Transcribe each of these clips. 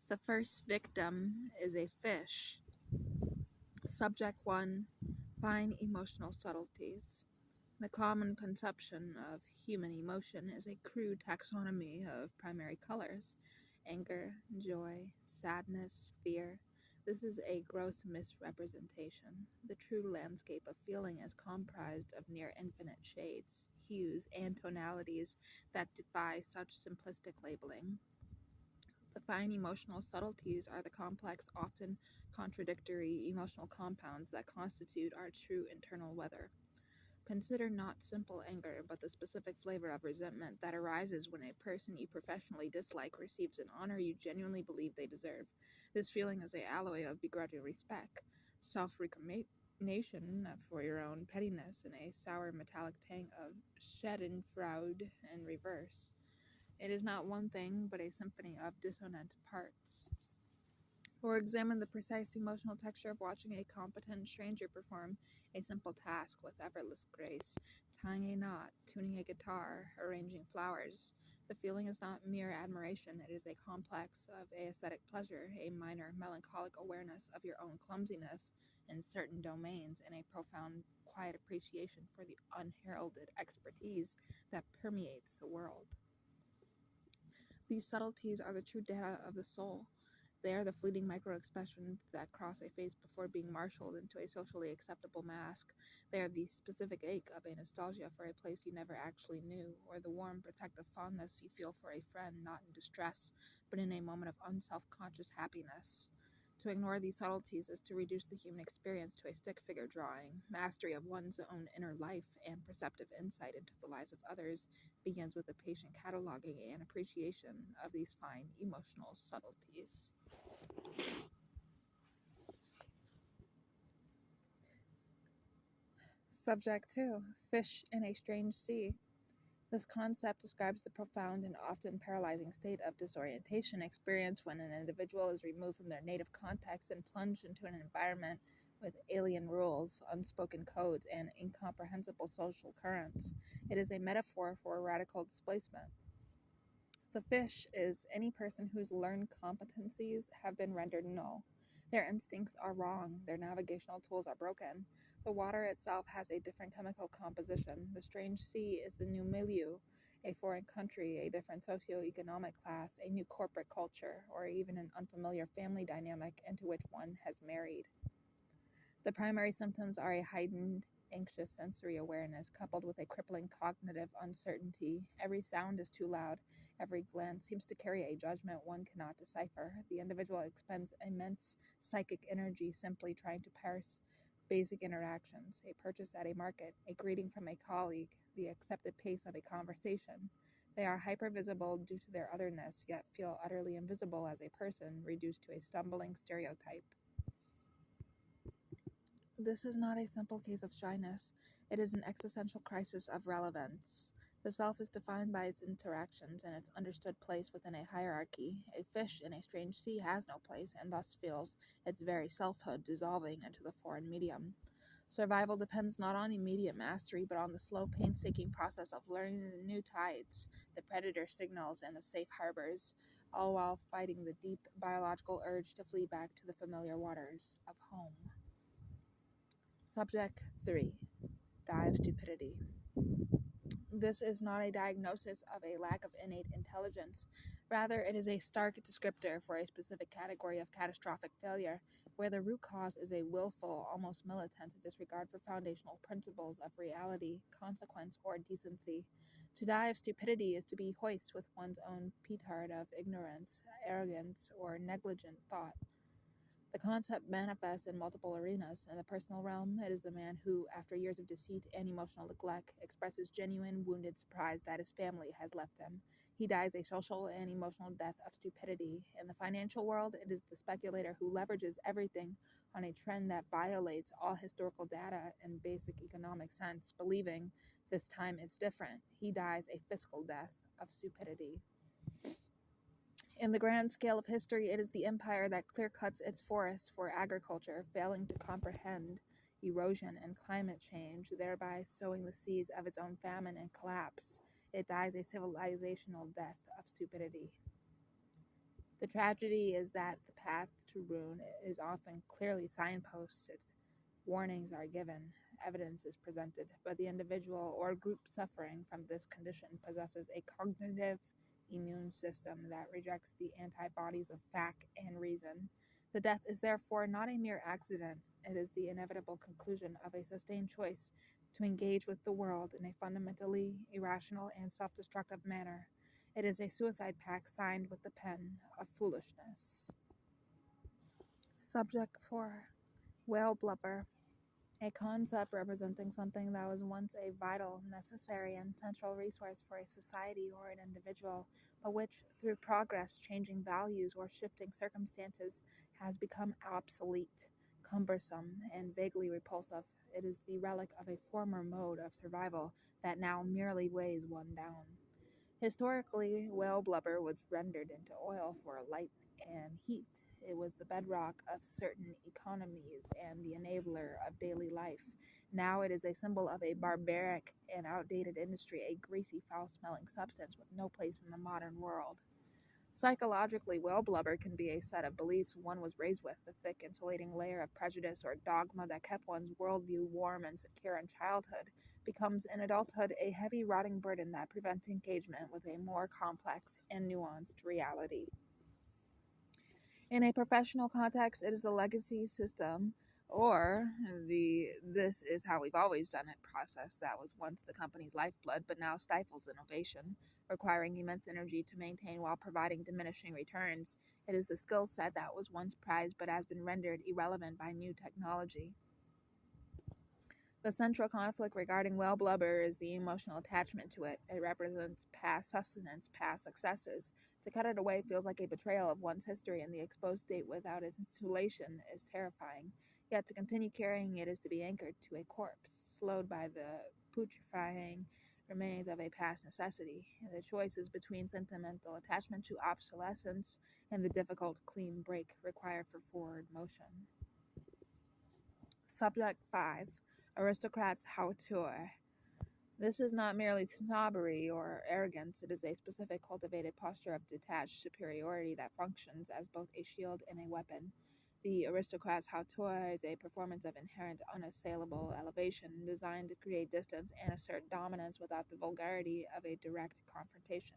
The first victim is a fish. Subject 1. Fine emotional subtleties. The common conception of human emotion is a crude taxonomy of primary colors: anger, joy, sadness, fear. This is a gross misrepresentation. The true landscape of feeling is comprised of near infinite shades, hues, and tonalities that defy such simplistic labeling. The fine emotional subtleties are the complex, often contradictory emotional compounds that constitute our true internal weather. Consider not simple anger, but the specific flavor of resentment that arises when a person you professionally dislike receives an honor you genuinely believe they deserve. This feeling is a alloy of begrudging respect, self-recrimination for your own pettiness, and a sour metallic tang of schadenfreude in reverse. It is not one thing, but a symphony of dissonant parts. Or examine the precise emotional texture of watching a competent stranger perform a simple task with effortless grace, tying a knot, tuning a guitar, arranging flowers. The feeling is not mere admiration, it is a complex of aesthetic pleasure, a minor melancholic awareness of your own clumsiness in certain domains, and a profound quiet appreciation for the unheralded expertise that permeates the world. These subtleties are the true data of the soul. They are the fleeting micro-expressions that cross a face before being marshaled into a socially acceptable mask. They are the specific ache of a nostalgia for a place you never actually knew, or the warm, protective fondness you feel for a friend not in distress, but in a moment of unself-conscious happiness. To ignore these subtleties is to reduce the human experience to a stick figure drawing. Mastery of one's own inner life and perceptive insight into the lives of others begins with a patient cataloging and appreciation of these fine emotional subtleties. Subject 2. Fish in a strange sea. This concept describes the profound and often paralyzing state of disorientation experienced when an individual is removed from their native context and plunged into an environment with alien rules, unspoken codes, and incomprehensible social currents. It is a metaphor for radical displacement. The fish is any person whose learned competencies have been rendered null. Their instincts are wrong, their navigational tools are broken. The water itself has a different chemical composition. The strange sea is the new milieu, a foreign country, a different socio-economic class, a new corporate culture, or even an unfamiliar family dynamic into which one has married. The primary symptoms are a heightened anxious sensory awareness coupled with a crippling cognitive uncertainty. Every sound is too loud. Every glance seems to carry a judgment one cannot decipher. The individual expends immense psychic energy simply trying to parse basic interactions: a purchase at a market, a greeting from a colleague, the accepted pace of a conversation. They are hypervisible due to their otherness, yet feel utterly invisible as a person, reduced to a stumbling stereotype. This is not a simple case of shyness. It is an existential crisis of relevance. The self is defined by its interactions and its understood place within a hierarchy. A fish in a strange sea has no place and thus feels its very selfhood dissolving into the foreign medium. Survival depends not on immediate mastery, but on the slow, painstaking process of learning the new tides, the predator signals, and the safe harbors, all while fighting the deep biological urge to flee back to the familiar waters of home. Subject 3. Die of stupidity. This is not a diagnosis of a lack of innate intelligence. Rather, it is a stark descriptor for a specific category of catastrophic failure, where the root cause is a willful, almost militant disregard for foundational principles of reality, consequence, or decency. To die of stupidity is to be hoist with one's own petard of ignorance, arrogance, or negligent thought. The concept manifests in multiple arenas. In the personal realm, it is the man who, after years of deceit and emotional neglect, expresses genuine, wounded surprise that his family has left him. He dies a social and emotional death of stupidity. In the financial world, it is the speculator who leverages everything on a trend that violates all historical data and basic economic sense, believing this time it's different. He dies a fiscal death of stupidity. In the grand scale of history, it is the empire that clear-cuts its forests for agriculture, failing to comprehend erosion and climate change, thereby sowing the seeds of its own famine and collapse. It dies a civilizational death of stupidity. The tragedy is that the path to ruin is often clearly signposted. Warnings are given, evidence is presented, but the individual or group suffering from this condition possesses a cognitive immune system that rejects the antibodies of fact and reason. The death is therefore not a mere accident, it is the inevitable conclusion of a sustained choice to engage with the world in a fundamentally irrational and self destructive manner. It is a suicide pact signed with the pen of foolishness. Subject 4: Whale blubber. A concept representing something that was once a vital, necessary, and central resource for a society or an individual, but which, through progress, changing values, or shifting circumstances, has become obsolete, cumbersome, and vaguely repulsive. It is the relic of a former mode of survival that now merely weighs one down. Historically, whale blubber was rendered into oil for light and heat. It was the bedrock of certain economies and the enabler of daily life. Now it is a symbol of a barbaric and outdated industry, a greasy, foul smelling substance with no place in the modern world. Psychologically, whale blubber can be a set of beliefs one was raised with, the thick insulating layer of prejudice or dogma that kept one's worldview warm and secure in childhood, becomes in adulthood a heavy, rotting burden that prevents engagement with a more complex and nuanced reality. In a professional context, it is the legacy system or the "this is how we've always done it" process that was once the company's lifeblood but now stifles innovation, requiring immense energy to maintain while providing diminishing returns. It is the skill set that was once prized but has been rendered irrelevant by new technology. The central conflict regarding whale blubber is the emotional attachment to it. It represents past sustenance, past successes. To cut it away feels like a betrayal of one's history, and the exposed state without its insulation is terrifying. Yet to continue carrying it is to be anchored to a corpse, slowed by the putrefying remains of a past necessity. The choice is between sentimental attachment to obsolescence and the difficult, clean break required for forward motion. Subject 5: Aristocrats' hauteur. This is not merely snobbery or arrogance, it is a specific cultivated posture of detached superiority that functions as both a shield and a weapon. The aristocrat's hauteur is a performance of inherent unassailable elevation, designed to create distance and assert dominance without the vulgarity of a direct confrontation.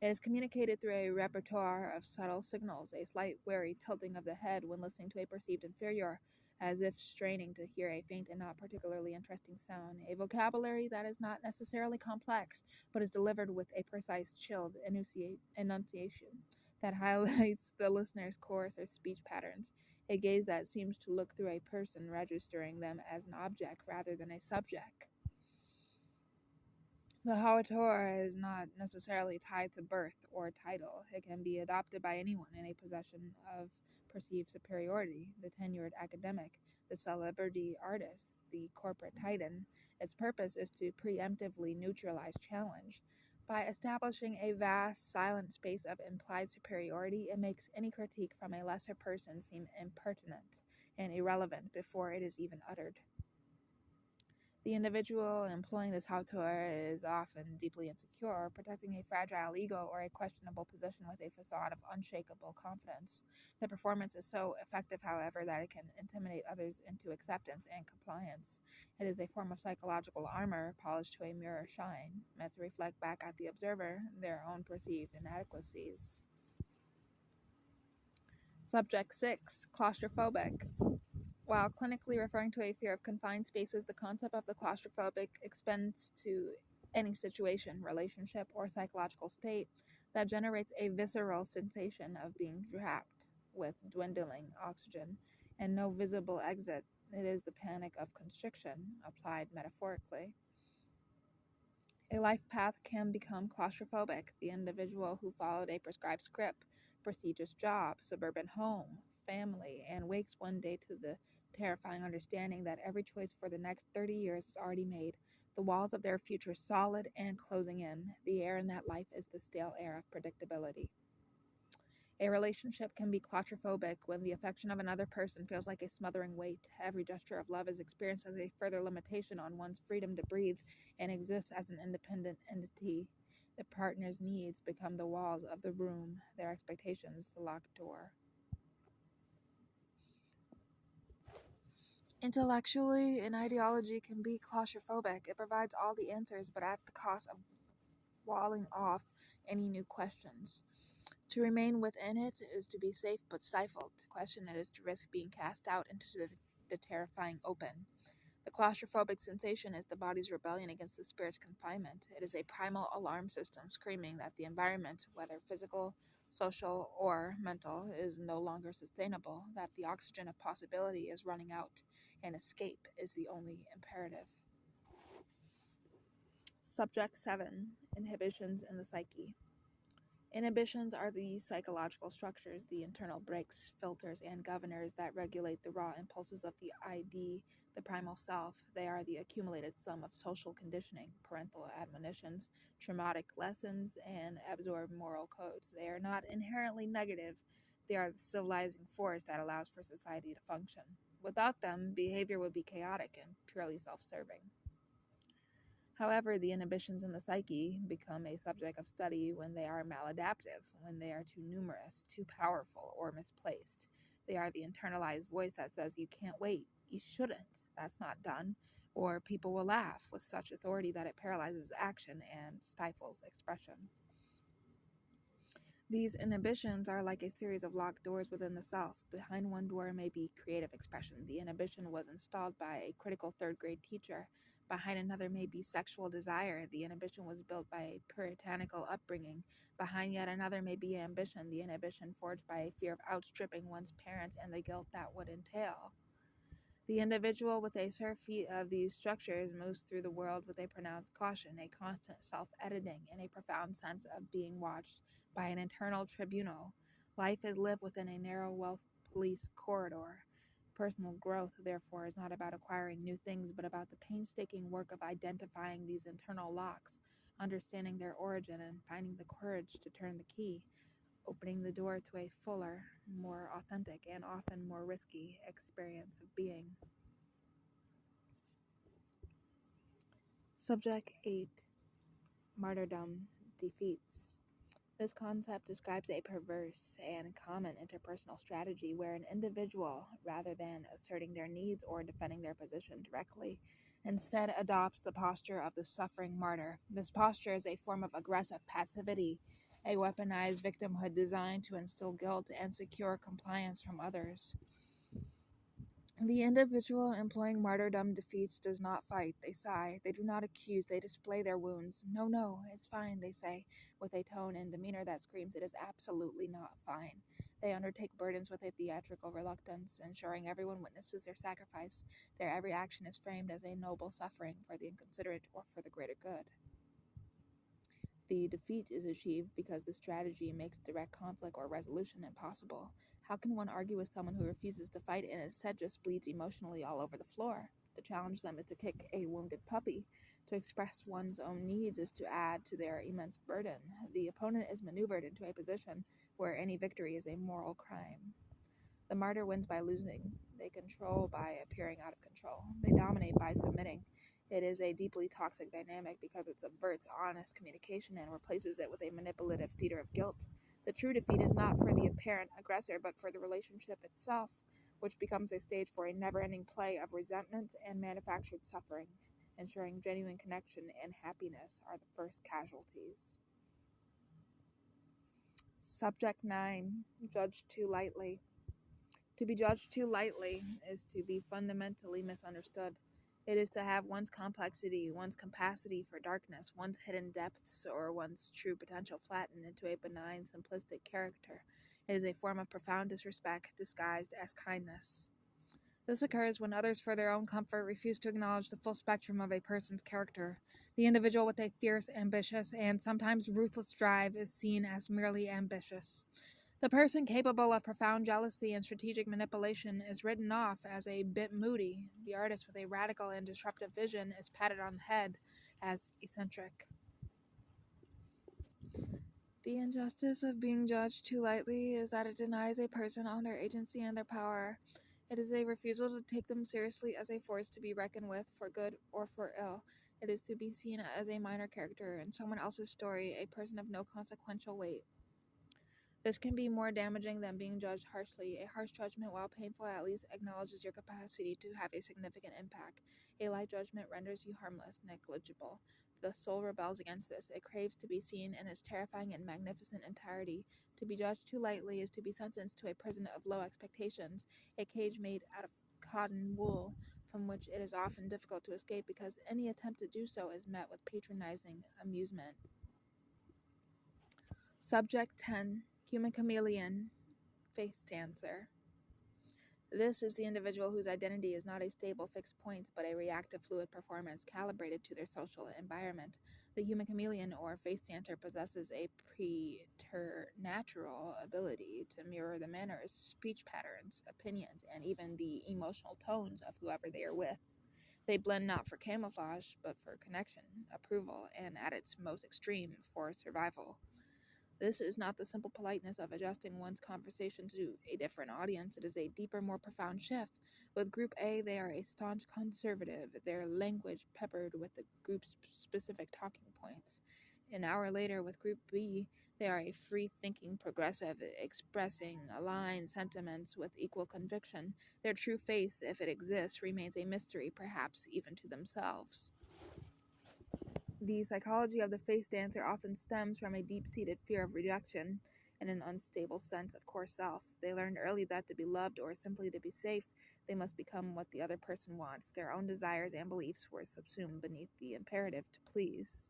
It is communicated through a repertoire of subtle signals, a slight wary tilting of the head when listening to a perceived inferior, as if straining to hear a faint and not particularly interesting sound, a vocabulary that is not necessarily complex, but is delivered with a precise, chilled enunciation that highlights the listener's coarse or speech patterns, a gaze that seems to look through a person, registering them as an object rather than a subject. The hauteur is not necessarily tied to birth or title. It can be adopted by anyone in a possession of perceived superiority: the tenured academic, the celebrity artist, the corporate titan. Its purpose is to preemptively neutralize challenge. By establishing a vast, silent space of implied superiority, it makes any critique from a lesser person seem impertinent and irrelevant before it is even uttered. The individual employing this hauteur is often deeply insecure, protecting a fragile ego or a questionable position with a facade of unshakable confidence. The performance is so effective, however, that it can intimidate others into acceptance and compliance. It is a form of psychological armor polished to a mirror shine, meant to reflect back at the observer their own perceived inadequacies. Subject 6: Claustrophobic. While clinically referring to a fear of confined spaces, the concept of the claustrophobic extends to any situation, relationship, or psychological state that generates a visceral sensation of being trapped with dwindling oxygen and no visible exit. It is the panic of constriction, applied metaphorically. A life path can become claustrophobic. The individual who followed a prescribed script, prestigious job, suburban home, family, and wakes one day to the terrifying understanding that every choice for the next 30 years is already made, the walls of their future solid and closing in. The air in that life is the stale air of predictability. A relationship can be claustrophobic when the affection of another person feels like a smothering weight. Every gesture of love is experienced as a further limitation on one's freedom to breathe and exist as an independent entity. The partner's needs become the walls of the room, their expectations the locked door. Intellectually, an ideology can be claustrophobic. It provides all the answers, but at the cost of walling off any new questions. To remain within it is to be safe but stifled. To question it is to risk being cast out into the terrifying open. The claustrophobic sensation is the body's rebellion against the spirit's confinement. It is a primal alarm system screaming that the environment, whether physical, social, or mental, is no longer sustainable, that the oxygen of possibility is running out, and escape is the only imperative. Subject 7. Inhibitions in the psyche. Inhibitions are the psychological structures, the internal brakes, filters, and governors that regulate the raw impulses of the ID, the primal self. They are the accumulated sum of social conditioning, parental admonitions, traumatic lessons, and absorbed moral codes. They are not inherently negative. They are the civilizing force that allows for society to function. Without them, behavior would be chaotic and purely self-serving. However, the inhibitions in the psyche become a subject of study when they are maladaptive, when they are too numerous, too powerful, or misplaced. They are the internalized voice that says, "You can't wait, you shouldn't, that's not done," or "people will laugh," with such authority that it paralyzes action and stifles expression. These inhibitions are like a series of locked doors within the self. Behind one door may be creative expression. The inhibition was installed by a critical third-grade teacher. Behind another may be sexual desire. The inhibition was built by a puritanical upbringing. Behind yet another may be ambition. The inhibition forged by a fear of outstripping one's parents and the guilt that would entail. The individual with a surfeit of these structures moves through the world with a pronounced caution, a constant self-editing, and a profound sense of being watched by an internal tribunal. Life is lived within a narrow wealth police corridor. Personal growth, therefore, is not about acquiring new things, but about the painstaking work of identifying these internal locks, understanding their origin, and finding the courage to turn the key, opening the door to a fuller, more authentic, and often more risky experience of being. Subject 8. Martyrdom defeats. This concept describes a perverse and common interpersonal strategy where an individual, rather than asserting their needs or defending their position directly, instead adopts the posture of the suffering martyr. This posture is a form of aggressive passivity, a weaponized victimhood designed to instill guilt and secure compliance from others. The individual employing martyrdom defeats does not fight. They sigh. They do not accuse. They display their wounds. "No, no, it's fine," they say, with a tone and demeanor that screams it is absolutely not fine. They undertake burdens with a theatrical reluctance, ensuring everyone witnesses their sacrifice. Their every action is framed as a noble suffering for the inconsiderate or for the greater good. The defeat is achieved because the strategy makes direct conflict or resolution impossible. How can one argue with someone who refuses to fight and instead just bleeds emotionally all over the floor? To challenge them is to kick a wounded puppy. To express one's own needs is to add to their immense burden. The opponent is maneuvered into a position where any victory is a moral crime. The martyr wins by losing. They control by appearing out of control. They dominate by submitting. It is a deeply toxic dynamic because it subverts honest communication and replaces it with a manipulative theater of guilt. The true defeat is not for the apparent aggressor, but for the relationship itself, which becomes a stage for a never-ending play of resentment and manufactured suffering. Ensuring genuine connection and happiness are the first casualties. Subject 9. Judged too lightly. To be judged too lightly is to be fundamentally misunderstood. It is to have one's complexity, one's capacity for darkness, one's hidden depths, or one's true potential flattened into a benign, simplistic character. It is a form of profound disrespect disguised as kindness. This occurs when others, for their own comfort, refuse to acknowledge the full spectrum of a person's character. The individual with a fierce, ambitious, and sometimes ruthless drive is seen as merely ambitious. The person capable of profound jealousy and strategic manipulation is written off as a bit moody. The artist with a radical and disruptive vision is patted on the head as eccentric. The injustice of being judged too lightly is that it denies a person all their agency and their power. It is a refusal to take them seriously as a force to be reckoned with for good or for ill. It is to be seen as a minor character in someone else's story, a person of no consequential weight. This can be more damaging than being judged harshly. A harsh judgment, while painful, at least acknowledges your capacity to have a significant impact. A light judgment renders you harmless, negligible. The soul rebels against this. It craves to be seen in its terrifying and magnificent entirety. To be judged too lightly is to be sentenced to a prison of low expectations, a cage made out of cotton wool, from which it is often difficult to escape because any attempt to do so is met with patronizing amusement. Subject 10. Human chameleon, face dancer. This is the individual whose identity is not a stable fixed point, but a reactive fluid performance calibrated to their social environment. The human chameleon or face dancer possesses a preternatural ability to mirror the manners, speech patterns, opinions, and even the emotional tones of whoever they are with. They blend not for camouflage, but for connection, approval, and at its most extreme, for survival. This is not the simple politeness of adjusting one's conversation to a different audience. It is a deeper, more profound shift. With Group A, they are a staunch conservative, their language peppered with the group's specific talking points. An hour later, with Group B, they are a free thinking progressive, expressing aligned sentiments with equal conviction. Their true face, if it exists, remains a mystery, perhaps even to themselves. The psychology of the face dancer often stems from a deep-seated fear of rejection and an unstable sense of core self. They learned early that to be loved or simply to be safe, they must become what the other person wants. Their own desires and beliefs were subsumed beneath the imperative to please.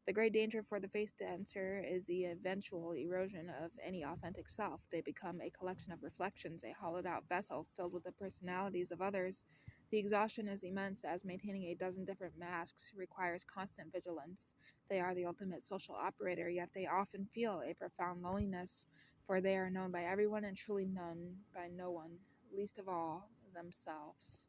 The great danger for the face dancer is the eventual erosion of any authentic self. They become a collection of reflections, a hollowed out vessel filled with the personalities of others. The exhaustion is immense, as maintaining a dozen different masks requires constant vigilance. They are the ultimate social operator, yet they often feel a profound loneliness, for they are known by everyone and truly known by no one, least of all themselves.